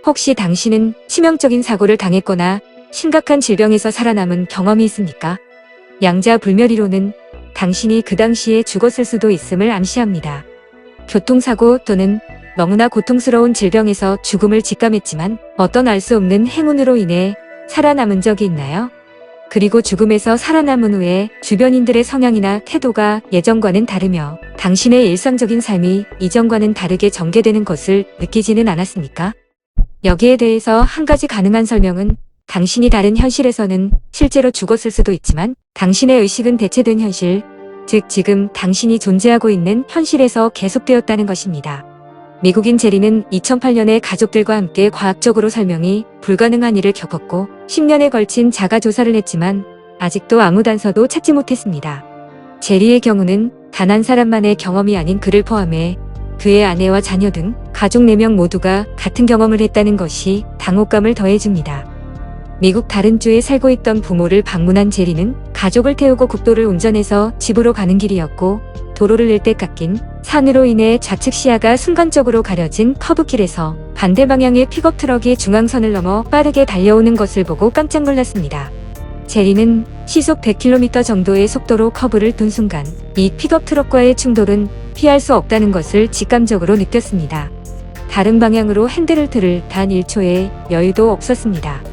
혹시 당신은 치명적인 사고를 당했거나 심각한 질병에서 살아남은 경험이 있습니까? 양자불멸이론은 당신이 그 당시에 죽었을 수도 있음을 암시합니다. 교통사고 또는 너무나 고통스러운 질병에서 죽음을 직감했지만 어떤 알 수 없는 행운으로 인해 살아남은 적이 있나요? 그리고 죽음에서 살아남은 후에 주변인들의 성향이나 태도가 예전과는 다르며 당신의 일상적인 삶이 이전과는 다르게 전개되는 것을 느끼지는 않았습니까? 여기에 대해서 한 가지 가능한 설명은 당신이 다른 현실에서는 실제로 죽었을 수도 있지만 당신의 의식은 대체된 현실, 즉 지금 당신이 존재하고 있는 현실에서 계속되었다는 것입니다. 미국인 제리는 2008년에 가족들과 함께 과학적으로 설명이 불가능한 일을 겪었고 10년에 걸친 자가조사를 했지만 아직도 아무 단서도 찾지 못했습니다. 제리의 경우는 단 한 사람만의 경험이 아닌 그를 포함해 그의 아내와 자녀 등 가족 4명 모두가 같은 경험을 했다는 것이 당혹감을 더해줍니다. 미국 다른 주에 살고 있던 부모를 방문한 제리는 가족을 태우고 국도를 운전해서 집으로 가는 길이었고 도로를 낼 때 깎인 산으로 인해 좌측 시야가 순간적으로 가려진 커브길에서 반대 방향의 픽업 트럭이 중앙선을 넘어 빠르게 달려오는 것을 보고 깜짝 놀랐습니다. 제리는 시속 100km 정도의 속도로 커브를 돈 순간 이 픽업 트럭과의 충돌은 피할 수 없다는 것을 직감적으로 느꼈습니다. 다른 방향으로 핸들을 들을 단 1초의 여유도 없었습니다.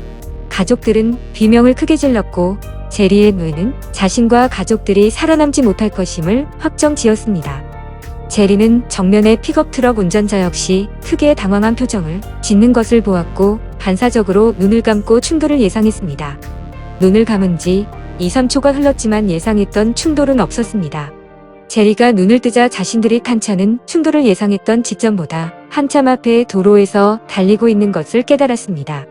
가족들은 비명을 크게 질렀고 제리의 뇌는 자신과 가족들이 살아남지 못할 것임을 확정지었습니다. 제리는 정면의 픽업 트럭 운전자 역시 크게 당황한 표정을 짓는 것을 보았고 반사적으로 눈을 감고 충돌을 예상했습니다. 눈을 감은 지 2, 3초가 흘렀지만 예상했던 충돌은 없었습니다. 제리가 눈을 뜨자 자신들이 탄 차는 충돌을 예상했던 지점보다 한참 앞에 도로에서 달리고 있는 것을 깨달았습니다.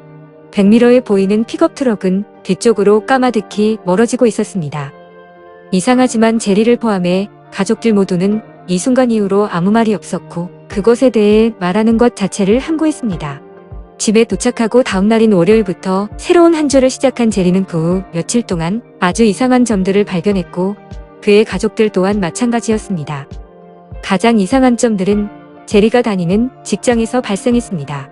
100m에 보이는 픽업 트럭은 뒤쪽으로 까마득히 멀어지고 있었습니다. 이상하지만 제리를 포함해 가족들 모두는 이 순간 이후로 아무 말이 없었고 그것에 대해 말하는 것 자체를 함구했습니다. 집에 도착하고 다음날인 월요일부터 새로운 한 주를 시작한 제리는 그 후 며칠 동안 아주 이상한 점들을 발견했고 그의 가족들 또한 마찬가지였습니다. 가장 이상한 점들은 제리가 다니는 직장에서 발생했습니다.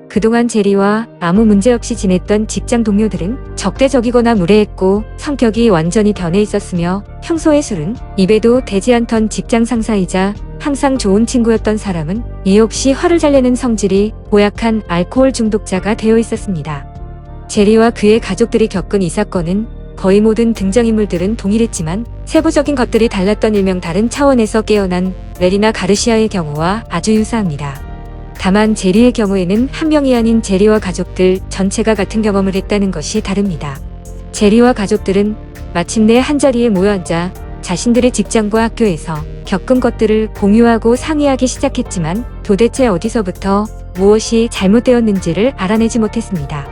그동안 제리와 아무 문제 없이 지냈던 직장 동료들은 적대적이거나 무례했고 성격이 완전히 변해 있었으며 평소에 술은 입에도 대지 않던 직장 상사이자 항상 좋은 친구였던 사람은 이유 없이 화를 잘 내는 성질이 고약한 알코올 중독자가 되어 있었습니다. 제리와 그의 가족들이 겪은 이 사건은 거의 모든 등장인물들은 동일했지만 세부적인 것들이 달랐던 일명 다른 차원에서 깨어난 메리나 가르시아의 경우와 아주 유사합니다. 다만 제리의 경우에는 한 명이 아닌 제리와 가족들 전체가 같은 경험을 했다는 것이 다릅니다. 제리와 가족들은 마침내 한자리에 모여 앉아 자신들의 직장과 학교에서 겪은 것들을 공유하고 상의하기 시작했지만 도대체 어디서부터 무엇이 잘못되었는지를 알아내지 못했습니다.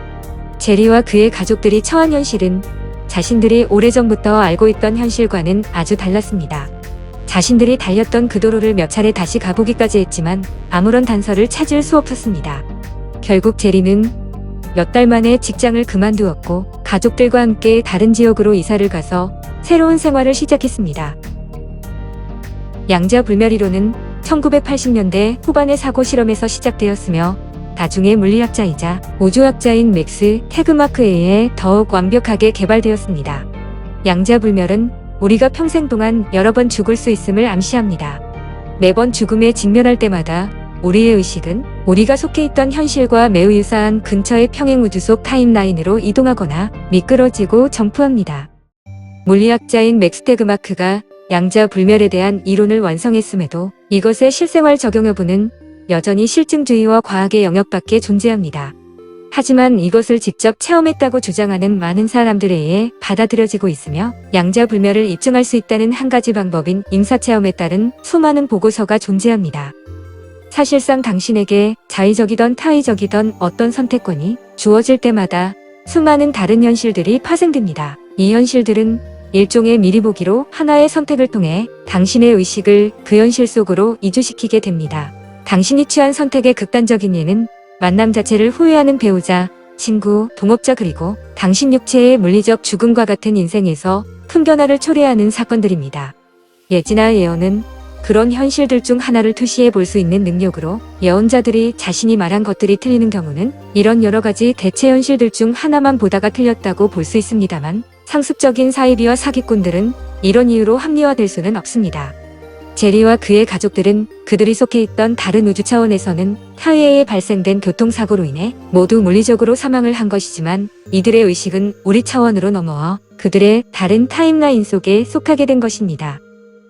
제리와 그의 가족들이 처한 현실은 자신들이 오래전부터 알고 있던 현실과는 아주 달랐습니다. 자신들이 달렸던 그 도로를 몇 차례 다시 가보기까지 했지만 아무런 단서를 찾을 수 없었습니다. 결국 제리는 몇 달 만에 직장을 그만두었고 가족들과 함께 다른 지역으로 이사를 가서 새로운 생활을 시작했습니다. 양자불멸이론은 1980년대 후반의 사고 실험에서 시작되었으며 나중에 물리학자이자 우주학자인 맥스 태그마크에 의해 더욱 완벽하게 개발되었습니다. 양자불멸은 우리가 평생 동안 여러 번 죽을 수 있음을 암시합니다. 매번 죽음에 직면할 때마다 우리의 의식은 우리가 속해 있던 현실과 매우 유사한 근처의 평행우주 속 타임라인으로 이동하거나 미끄러지고 점프합니다. 물리학자인 맥스 태그마크가 양자불멸에 대한 이론을 완성했음에도 이것의 실생활 적용 여부는 여전히 실증주의와 과학의 영역밖에 존재합니다. 하지만 이것을 직접 체험했다고 주장하는 많은 사람들에 의해 받아들여지고 있으며 양자불멸을 입증할 수 있다는 한 가지 방법인 임사체험에 따른 수많은 보고서가 존재합니다. 사실상 당신에게 자의적이던 타의적이던 어떤 선택권이 주어질 때마다 수많은 다른 현실들이 파생됩니다. 이 현실들은 일종의 미리보기로 하나의 선택을 통해 당신의 의식을 그 현실 속으로 이주시키게 됩니다. 당신이 취한 선택의 극단적인 예는 만남 자체를 후회하는 배우자, 친구, 동업자 그리고 당신 육체의 물리적 죽음과 같은 인생에서 큰 변화를 초래하는 사건들입니다. 예지나 예언은 그런 현실들 중 하나를 투시해 볼 수 있는 능력으로 예언자들이 자신이 말한 것들이 틀리는 경우는 이런 여러 가지 대체 현실들 중 하나만 보다가 틀렸다고 볼 수 있습니다만 상습적인 사이비와 사기꾼들은 이런 이유로 합리화될 수는 없습니다. 제리와 그의 가족들은 그들이 속해 있던 다른 우주 차원에서는 타해에 발생된 교통사고로 인해 모두 물리적으로 사망을 한 것이지만 이들의 의식은 우리 차원으로 넘어와 그들의 다른 타임라인 속에 속하게 된 것입니다.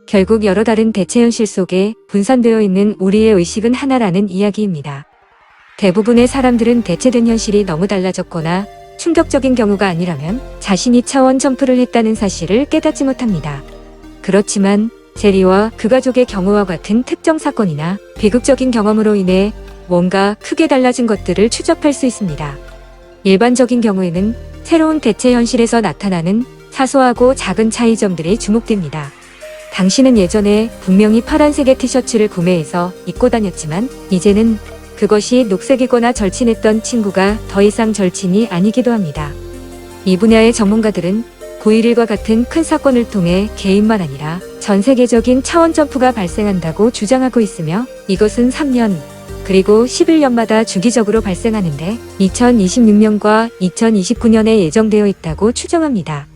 결국 여러 다른 대체 현실 속에 분산되어 있는 우리의 의식은 하나라는 이야기입니다. 대부분의 사람들은 대체된 현실이 너무 달라졌거나 충격적인 경우가 아니라면 자신이 차원 점프를 했다는 사실을 깨닫지 못합니다. 그렇지만 제리와 그 가족의 경우와 같은 특정 사건이나 비극적인 경험으로 인해 뭔가 크게 달라진 것들을 추적할 수 있습니다. 일반적인 경우에는 새로운 대체 현실에서 나타나는 사소하고 작은 차이점들이 주목됩니다. 당신은 예전에 분명히 파란색의 티셔츠를 구매해서 입고 다녔지만 이제는 그것이 녹색이거나 절친했던 친구가 더 이상 절친이 아니기도 합니다. 이 분야의 전문가들은 9.11과 같은 큰 사건을 통해 개인만 아니라 전 세계적인 차원 점프가 발생한다고 주장하고 있으며 이것은 3년 그리고 11년마다 주기적으로 발생하는데 2026년과 2029년에 예정되어 있다고 추정합니다.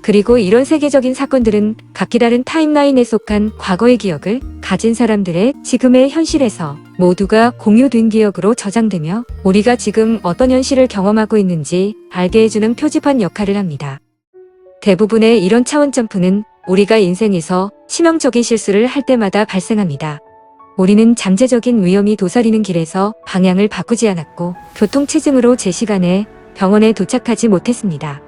그리고 이런 세계적인 사건들은 각기 다른 타임라인에 속한 과거의 기억을 가진 사람들의 지금의 현실에서 모두가 공유된 기억으로 저장되며 우리가 지금 어떤 현실을 경험하고 있는지 알게 해주는 표지판 역할을 합니다. 대부분의 이런 차원 점프는 우리가 인생에서 치명적인 실수를 할 때마다 발생합니다. 우리는 잠재적인 위험이 도사리는 길에서 방향을 바꾸지 않았고 교통체증으로 제 시간에 병원에 도착하지 못했습니다.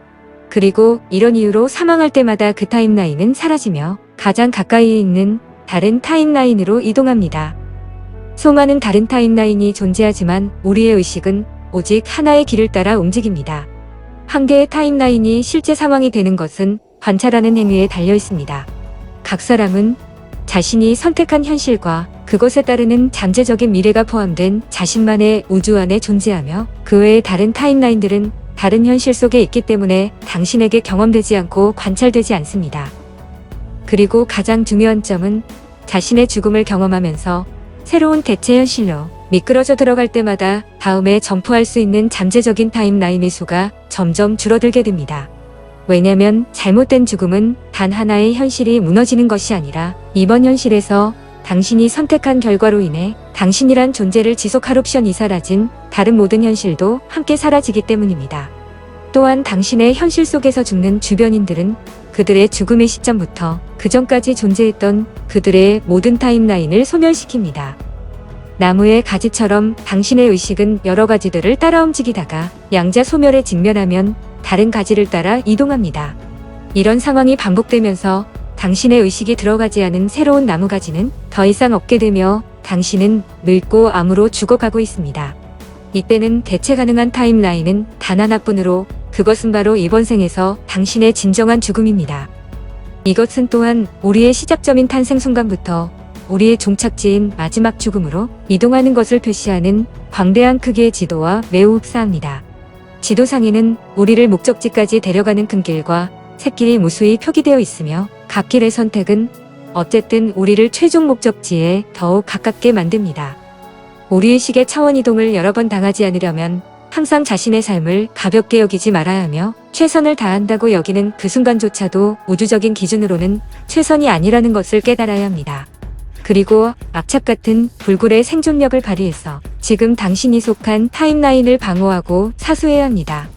그리고 이런 이유로 사망할 때마다 그 타임라인은 사라지며 가장 가까이에 있는 다른 타임라인으로 이동합니다. 수많은 다른 타임라인이 존재하지만 우리의 의식은 오직 하나의 길을 따라 움직입니다. 한 개의 타임라인이 실제 상황이 되는 것은 관찰하는 행위에 달려 있습니다. 각 사람은 자신이 선택한 현실과 그것에 따르는 잠재적인 미래가 포함된 자신만의 우주 안에 존재하며 그 외의 다른 타임라인들은 다른 현실 속에 있기 때문에 당신에게 경험되지 않고 관찰되지 않습니다. 그리고 가장 중요한 점은 자신의 죽음을 경험하면서 새로운 대체 현실로 미끄러져 들어갈 때마다 다음에 점프할 수 있는 잠재적인 타임라인의 수가 점점 줄어들게 됩니다. 왜냐면 잘못된 죽음은 단 하나의 현실이 무너지는 것이 아니라 이번 현실에서 당신이 선택한 결과로 인해 당신이란 존재를 지속할 옵션이 사라진 다른 모든 현실도 함께 사라지기 때문입니다. 또한 당신의 현실 속에서 죽는 주변인들은 그들의 죽음의 시점부터 그 전까지 존재했던 그들의 모든 타임라인을 소멸시킵니다. 나무의 가지처럼 당신의 의식은 여러 가지들을 따라 움직이다가 양자 소멸에 직면하면 다른 가지를 따라 이동합니다. 이런 상황이 반복되면서 당신의 의식이 들어가지 않은 새로운 나무가지는 더 이상 없게 되며 당신은 늙고 암으로 죽어가고 있습니다. 이때는 대체 가능한 타임라인은 단 하나뿐으로 그것은 바로 이번 생에서 당신의 진정한 죽음입니다. 이것은 또한 우리의 시작점인 탄생 순간부터 우리의 종착지인 마지막 죽음으로 이동하는 것을 표시하는 광대한 크기의 지도와 매우 흡사합니다. 지도상에는 우리를 목적지까지 데려가는 큰 길과 샛길이 무수히 표기되어 있으며 각 길의 선택은 어쨌든 우리를 최종 목적지에 더욱 가깝게 만듭니다. 우리의 식의 차원 이동을 여러 번 당하지 않으려면 항상 자신의 삶을 가볍게 여기지 말아야 하며 최선을 다한다고 여기는 그 순간조차도 우주적인 기준으로는 최선이 아니라는 것을 깨달아야 합니다. 그리고 악착 같은 불굴의 생존력을 발휘해서 지금 당신이 속한 타임라인을 방어하고 사수해야 합니다.